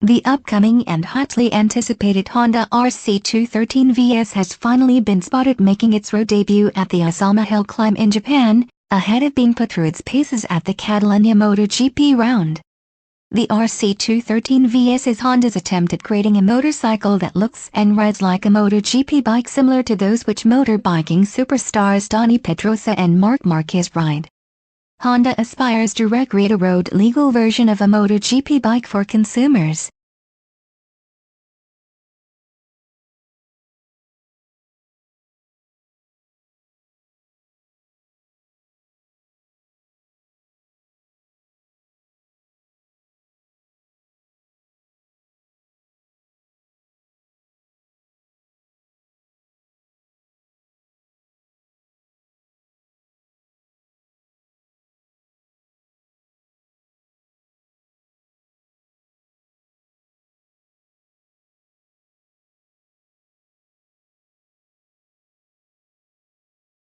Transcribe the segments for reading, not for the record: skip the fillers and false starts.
The upcoming and hotly anticipated Honda RC213V-S has finally been spotted making its road debut at the Asama Hill climb in Japan, ahead of being put through its paces at the Catalunya MotoGP round. The RC213V-S is Honda's attempt at creating a motorcycle that looks and rides like a MotoGP bike, similar to those which motorbiking superstars Dani, Pedrosa and Marquez ride. Honda aspires to recreate a road-legal version of a MotoGP bike for consumers.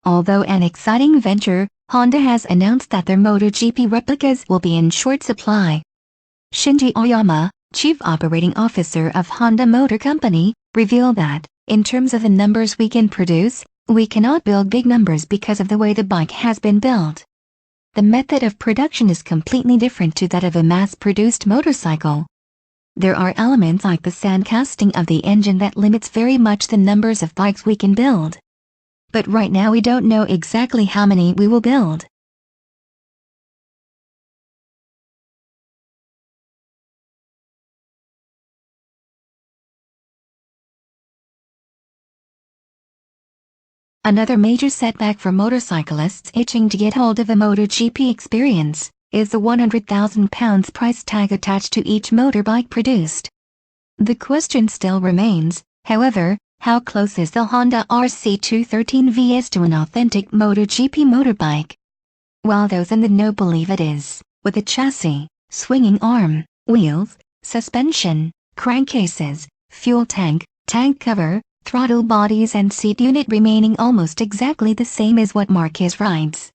Although an exciting venture, Honda has announced that their MotoGP replicas will be in short supply. Shinji Aoyama, Chief Operating Officer of Honda Motor Company, revealed that, in terms of the numbers we can produce, we cannot build big numbers because of the way the bike has been built. The method of production is completely different to that of a mass-produced motorcycle. There are elements like the sand casting of the engine that limits very much the numbers of bikes we can build. But right now we don't know exactly how many we will build. Another major setback for motorcyclists itching to get hold of a MotoGP experience is the £100,000 price tag attached to each motorbike produced. The question still remains, however, how close is the Honda RC213V-S to an authentic MotoGP motorbike? While those in the know believe it is, with a chassis, swinging arm, wheels, suspension, crankcases, fuel tank, tank cover, throttle bodies and seat unit remaining almost exactly the same as what Marquez rides.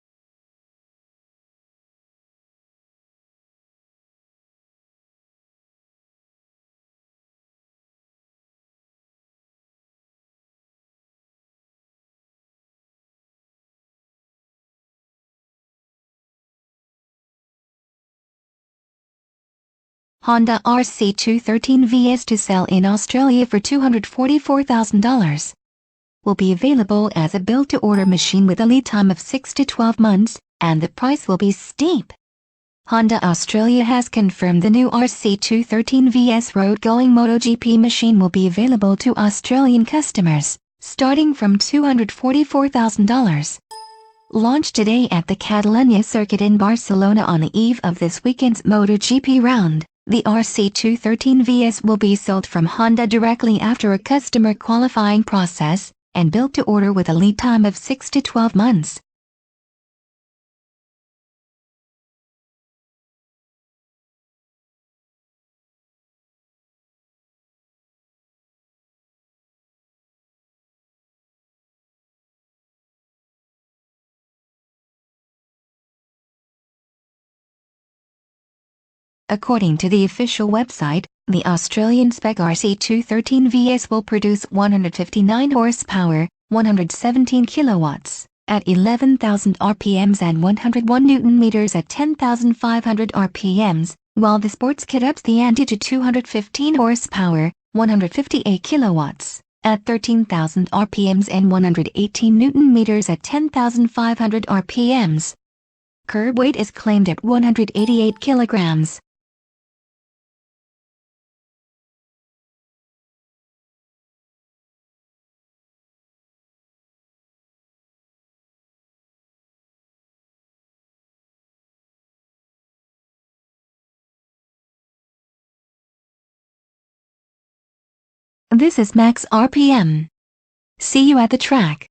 Honda RC213V-S to sell in Australia for $244,000. Will be available as a built-to-order machine with a lead time of 6 to 12 months, and the price will be steep. Honda Australia has confirmed the new RC213V-S road-going MotoGP machine will be available to Australian customers, starting from $244,000. Launched today at the Catalunya circuit in Barcelona on the eve of this weekend's MotoGP round, the RC213V-S will be sold from Honda directly after a customer qualifying process, and built to order with a lead time of 6 to 12 months. According to the official website, the Australian spec RC213V-S will produce 159 horsepower, 117 kilowatts, at 11,000 RPMs and 101 Nm at 10,500 RPMs, while the sports kit ups the ante to 215 horsepower, 158 kilowatts, at 13,000 RPMs and 118 Nm at 10,500 RPMs. Curb weight is claimed at 188 kilograms. This is max RPM. See you at the track.